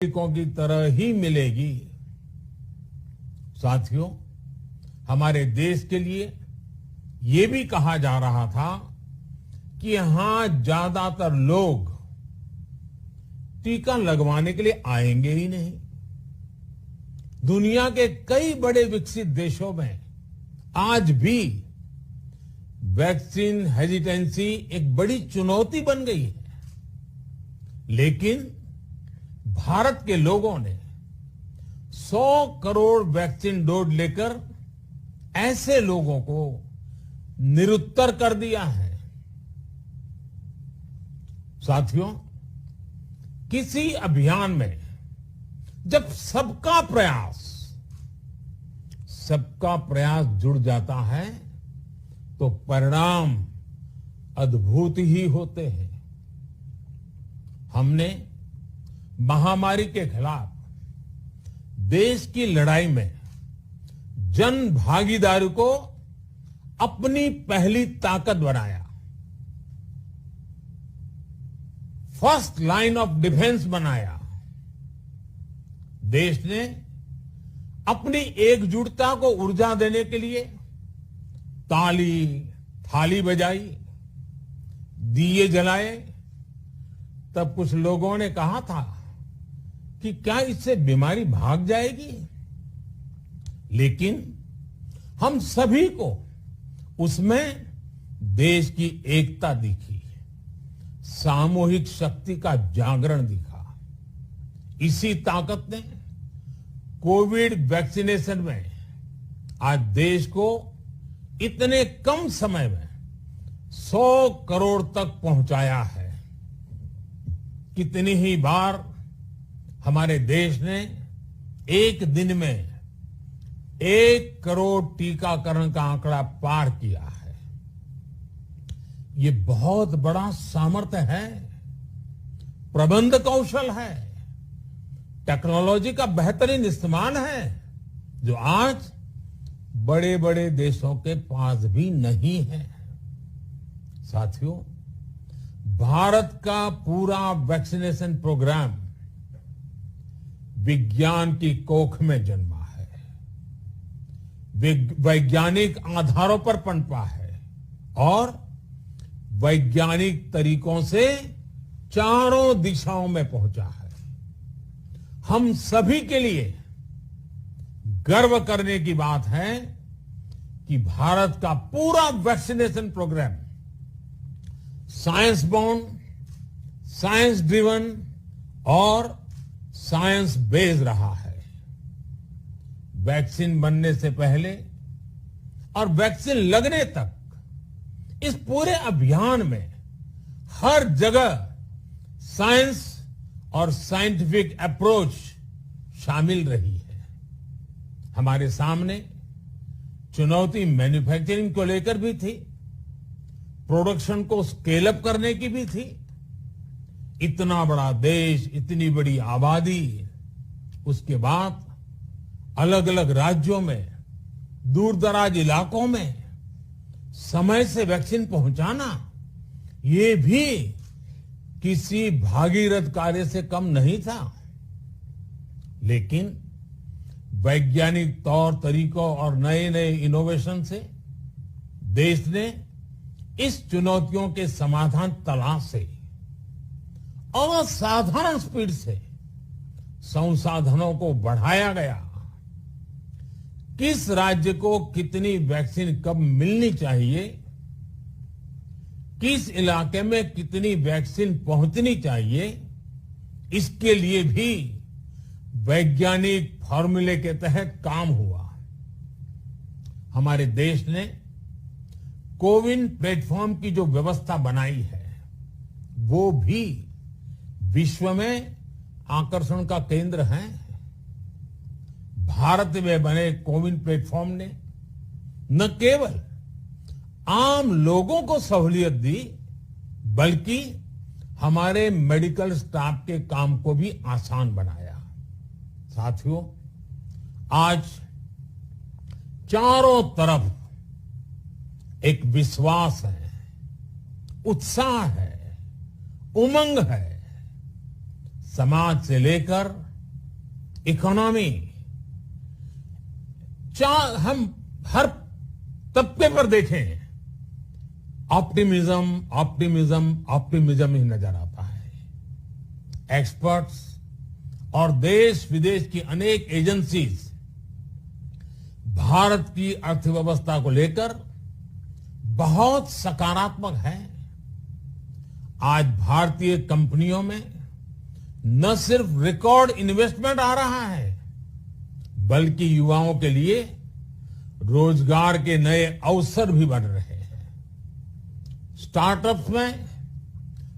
नागरिकों की तरह ही मिलेगी। साथियों, हमारे देश के लिए ये भी कहा जा रहा था कि यहां ज्यादातर लोग टीका लगवाने के लिए आएंगे ही नहीं। दुनिया के कई बड़े विकसित देशों में आज भी वैक्सीन हेजिटेंसी एक बड़ी चुनौती बन गई है, लेकिन भारत के लोगों ने 100 करोड़ वैक्सीन डोज लेकर ऐसे लोगों को निरुत्तर कर दिया है। साथियों, किसी अभियान में जब सबका प्रयास जुड़ जाता है तो परिणाम अद्भुत ही होते हैं। हमने महामारी के खिलाफ देश की लड़ाई में जन भागीदारी को अपनी पहली ताकत बनाया, फर्स्ट लाइन ऑफ डिफेंस बनाया। देश ने अपनी एकजुटता को ऊर्जा देने के लिए ताली थाली बजाई, दिए जलाए। तब कुछ लोगों ने कहा था कि क्या इससे बीमारी भाग जाएगी, लेकिन हम सभी को उसमें देश की एकता दिखी, सामूहिक शक्ति का जागरण दिखा। इसी ताकत ने कोविड वैक्सीनेशन में आज देश को इतने कम समय में 100 करोड़ तक पहुंचाया है। कितनी ही बार हमारे देश ने एक दिन में 1 करोड़ टीकाकरण का आंकड़ा पार किया है। ये बहुत बड़ा सामर्थ्य है, प्रबंध कौशल है, टेक्नोलॉजी का बेहतरीन इस्तेमाल है, जो आज बड़े बड़े देशों के पास भी नहीं है। साथियों, भारत का पूरा वैक्सीनेशन प्रोग्राम विज्ञान की कोख में जन्मा है, वैज्ञानिक आधारों पर पनपा है और वैज्ञानिक तरीकों से चारों दिशाओं में पहुंचा है। हम सभी के लिए गर्व करने की बात है कि भारत का पूरा vaccination program science born, science driven और साइंस बेस्ड रहा है। वैक्सीन बनने से पहले और वैक्सीन लगने तक इस पूरे अभियान में हर जगह साइंस और साइंटिफिक अप्रोच शामिल रही है। हमारे सामने चुनौती मैन्युफैक्चरिंग को लेकर भी थी, प्रोडक्शन को स्केल अप करने की भी थी। इतना बड़ा देश, इतनी बड़ी आबादी, उसके बाद अलग अलग राज्यों में, दूर दराज इलाकों में समय से वैक्सीन पहुंचाना, ये भी किसी भागीरथ कार्य से कम नहीं था। लेकिन वैज्ञानिक तौर तरीकों और नए नए इनोवेशन से देश ने इस चुनौतियों के समाधान तलाशे असाधारण स्पीड से संसाधनों को बढ़ाया गया। किस राज्य को कितनी वैक्सीन कब मिलनी चाहिए, किस इलाके में कितनी वैक्सीन पहुंचनी चाहिए, इसके लिए भी वैज्ञानिक फॉर्मूले के तहत काम हुआ। हमारे देश ने कोविन प्लेटफॉर्म की जो व्यवस्था बनाई है, वो भी विश्व में आकर्षण का केंद्र है। भारत में बने कोविन प्लेटफॉर्म ने न केवल आम लोगों को सहूलियत दी, बल्कि हमारे मेडिकल स्टाफ के काम को भी आसान बनाया। साथियों, आज चारों तरफ एक विश्वास है, उत्साह है, उमंग है। समाज से लेकर इकोनॉमी, हम हर तबके पर देखें, ऑप्टिमिज्म ऑप्टिमिज्म ऑप्टिमिज्म ही नजर आता है। एक्सपर्ट्स और देश विदेश की अनेक एजेंसीज भारत की अर्थव्यवस्था को लेकर बहुत सकारात्मक है। आज भारतीय कंपनियों में न सिर्फ रिकॉर्ड इन्वेस्टमेंट आ रहा है, बल्कि युवाओं के लिए रोजगार के नए अवसर भी बन रहे हैं। स्टार्टअप्स में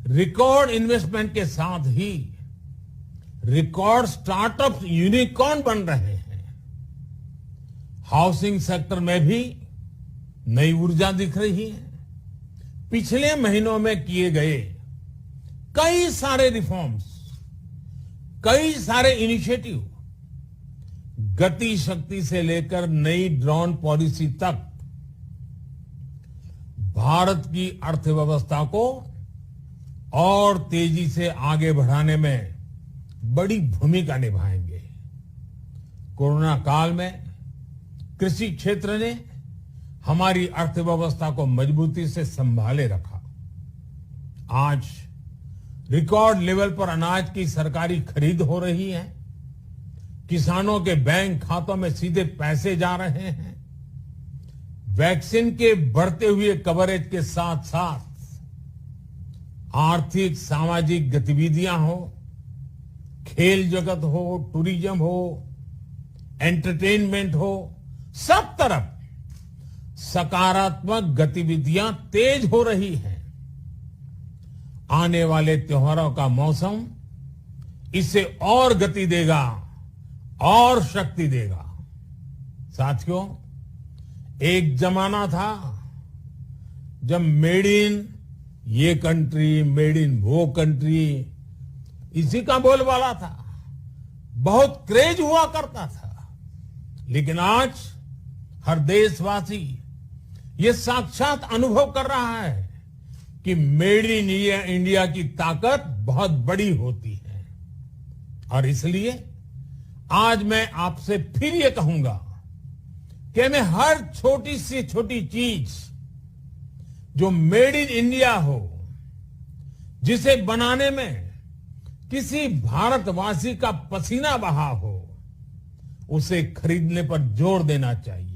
रिकॉर्ड इन्वेस्टमेंट के साथ ही रिकॉर्ड स्टार्टअप यूनिकॉर्न बन रहे हैं। हाउसिंग सेक्टर में भी नई ऊर्जा दिख रही है। पिछले महीनों में किए गए कई सारे रिफॉर्म्स, कई सारे इनिशिएटिव, गति शक्ति से लेकर नई ड्रोन पॉलिसी तक भारत की अर्थव्यवस्था को और तेजी से आगे बढ़ाने में बड़ी भूमिका निभाएंगे। कोरोना काल में कृषि क्षेत्र ने हमारी अर्थव्यवस्था को मजबूती से संभाले रखा। आज रिकॉर्ड लेवल पर अनाज की सरकारी खरीद हो रही है। किसानों के बैंक खातों में सीधे पैसे जा रहे हैं। वैक्सीन के बढ़ते हुए कवरेज के साथ साथ आर्थिक सामाजिक गतिविधियां हो, खेल जगत हो, टूरिज्म हो, एंटरटेनमेंट हो, सब तरफ सकारात्मक गतिविधियां तेज हो रही हैं। आने वाले त्योहारों का मौसम इसे और गति देगा और शक्ति देगा। साथियों, एक जमाना था जब मेड इन ये कंट्री, मेड इन वो कंट्री, इसी का बोलबाला था। बहुत क्रेज हुआ करता था। लेकिन आज हर देशवासी ये साक्षात अनुभव कर रहा है कि मेड इन इंडिया की ताकत बहुत बड़ी होती है। और इसलिए आज मैं आपसे फिर ये कहूंगा कि हमें हर छोटी से छोटी चीज जो मेड इन इंडिया हो, जिसे बनाने में किसी भारतवासी का पसीना बहा हो, उसे खरीदने पर जोर देना चाहिए।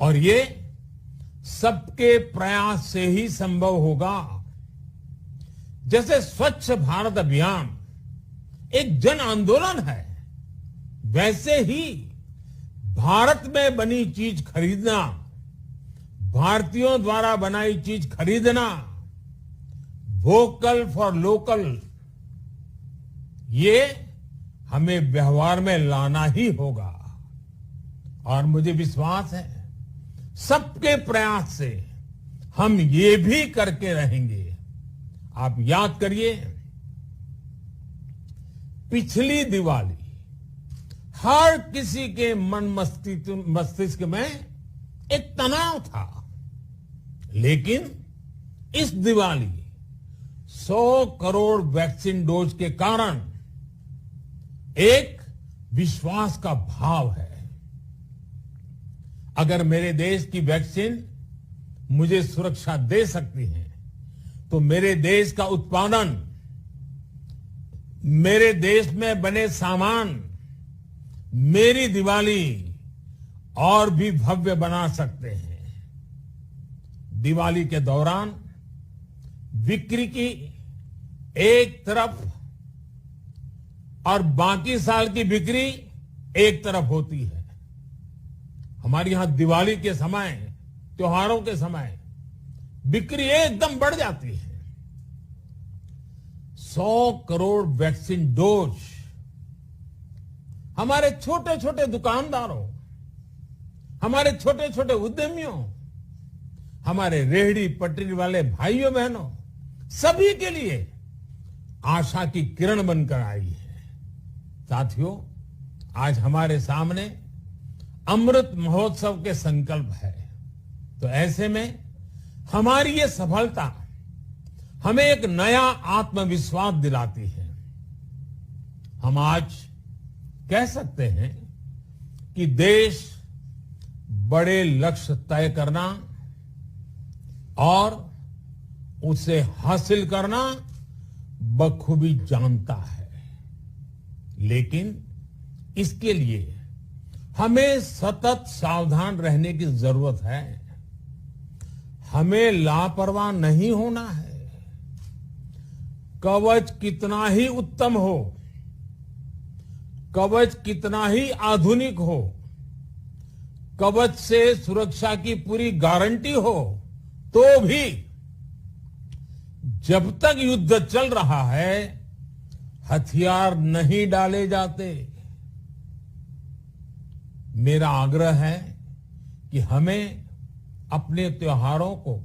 और ये सबके प्रयास से ही संभव होगा। जैसे स्वच्छ भारत अभियान एक जन आंदोलन है, वैसे ही भारत में बनी चीज खरीदना, भारतीयों द्वारा बनाई चीज खरीदना, वोकल फॉर लोकल, ये हमें व्यवहार में लाना ही होगा। और मुझे विश्वास है सबके प्रयास से हम ये भी करके रहेंगे। आप याद करिए, पिछली दिवाली हर किसी के मन मस्तिष्क में एक तनाव था, लेकिन इस दिवाली 100 करोड़ वैक्सीन डोज के कारण एक विश्वास का भाव है। अगर मेरे देश की वैक्सीन मुझे सुरक्षा दे सकती है, तो मेरे देश का उत्पादन, मेरे देश में बने सामान मेरी दिवाली और भी भव्य बना सकते हैं। दिवाली के दौरान बिक्री की एक तरफ और बाकी साल की बिक्री एक तरफ होती है। हमारे यहां दिवाली के समय, त्योहारों के समय बिक्री एकदम बढ़ जाती है। 100 करोड़ वैक्सीन डोज हमारे छोटे छोटे दुकानदारों, हमारे छोटे छोटे उद्यमियों, हमारे रेहड़ी पटरी वाले भाइयों बहनों, सभी के लिए आशा की किरण बनकर आई है। साथियों, आज हमारे सामने अमृत महोत्सव के संकल्प है। तो ऐसे में हमारी ये सफलता हमें एक नया आत्मविश्वास दिलाती है। हम आज कह सकते हैं कि देश बड़े लक्ष्य तय करना और उसे हासिल करना बखूबी जानता है, लेकिन इसके लिए हमें सतत सावधान रहने की जरूरत है। हमें लापरवाह नहीं होना है। कवच कितना ही उत्तम हो, कवच कितना ही आधुनिक हो, कवच से सुरक्षा की पूरी गारंटी हो, तो भी जब तक युद्ध चल रहा है हथियार नहीं डाले जाते। मेरा आग्रह है कि हमें अपने त्योहारों को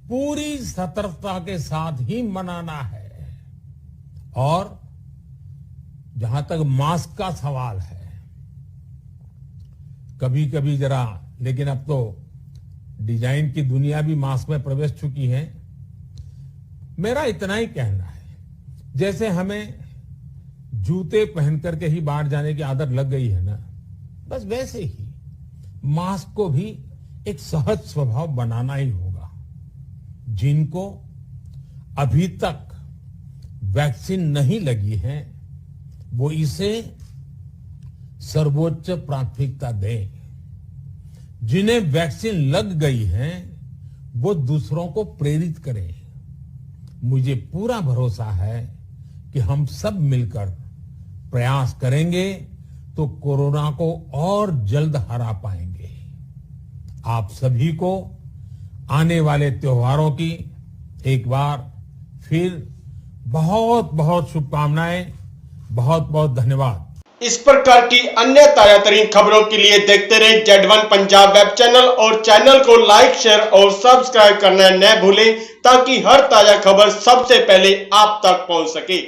पूरी सतर्कता के साथ ही मनाना है। और जहां तक मास्क का सवाल है, कभी कभी जरा, लेकिन अब तो डिजाइन की दुनिया भी मास्क में प्रवेश चुकी है। मेरा इतना ही कहना है, जैसे हमें जूते पहन करके ही बाहर जाने की आदत लग गई है ना, बस वैसे ही मास्क को भी एक सहज स्वभाव बनाना ही होगा। जिनको अभी तक वैक्सीन नहीं लगी है वो इसे सर्वोच्च प्राथमिकता दें। जिन्हें वैक्सीन लग गई है वो दूसरों को प्रेरित करें। मुझे पूरा भरोसा है कि हम सब मिलकर प्रयास करेंगे तो कोरोना को और जल्द हरा पाएंगे। आप सभी को आने वाले त्योहारों की एक बार फिर बहुत बहुत शुभकामनाएं। बहुत बहुत धन्यवाद। इस प्रकार की अन्य ताजा तरीन खबरों के लिए देखते रहे Z1 पंजाब वेब चैनल और चैनल को लाइक, शेयर और सब्सक्राइब करना न भूलें ताकि हर ताजा खबर सबसे पहले आप तक पहुंच सके।